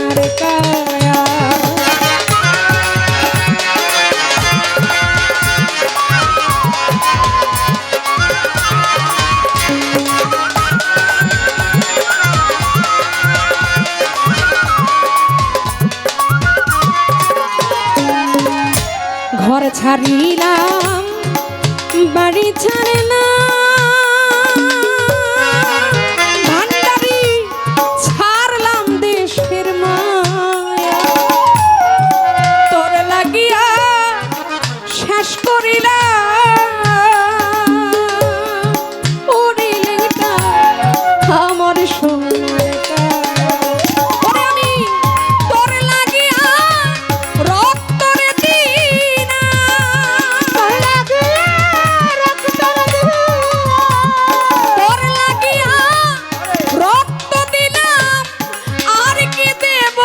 সোনার কায়া। ঘর ছাড়িলাম বাড়ি ছাড়ে না, ভান্ডারি ছাড়লাম দেশের মায়া। তোর লাগিয়া শেষ করিলাম উড়িলেটা আমার সোনার কায়া। ওরে আমি তোর লাগিয়া রক্তরে দিনা, তোর লাগিয়া রক্ত দিলাম, আর কি দেব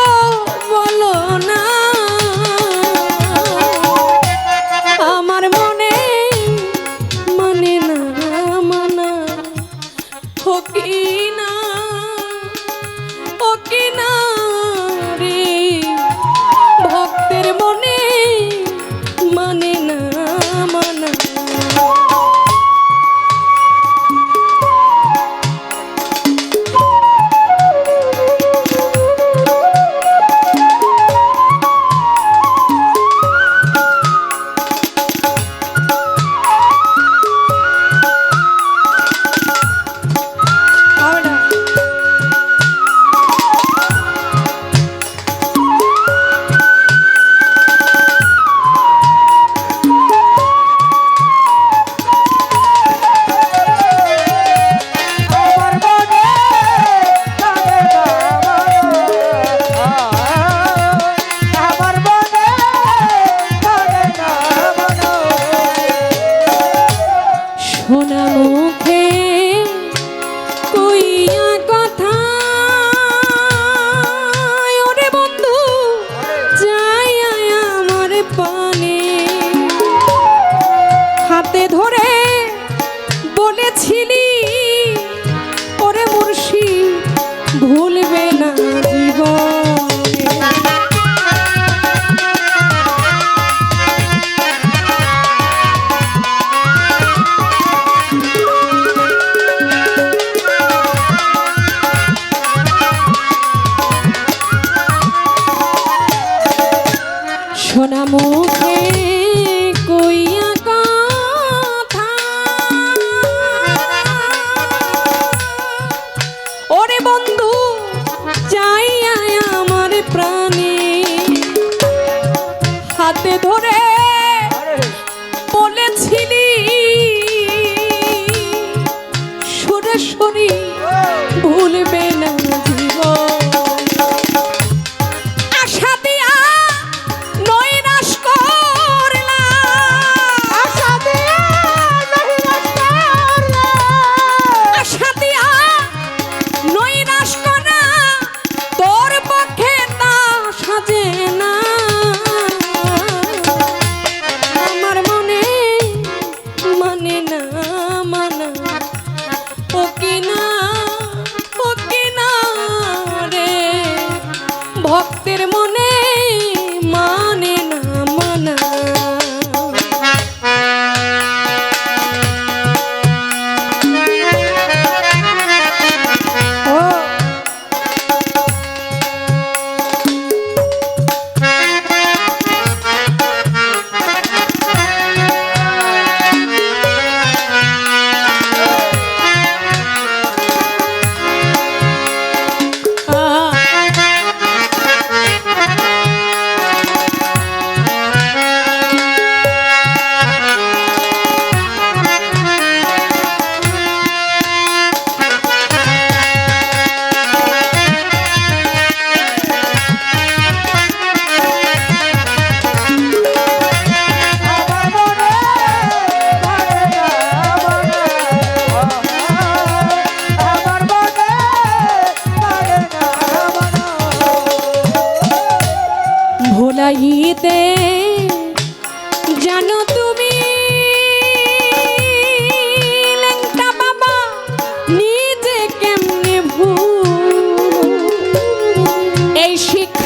বলো না। আমার মনে মানে না মানা, ও কি না রে, ভক্তের মনে মানে না মানা। শোনা মুখে কইয়া কথা, ওরে বন্ধু যাই আমার পানে, হাতে ধরে বলেছিলি ওরে মুর্শিদ ভুলবে না জীবন। শোনা মুখে কইয়া কথা, ওরে বন্ধু যাইয়া আমার প্রাণে, হাতে ধরে বলেছিলি সুরেশ্বরী ভুলবে না জীবন। ভক্তের মনে মানে না মানা। ভোলাইতে জানো তুমি লেংটা বাবা নিজে কেমনে ভুল, এই শিক্ষা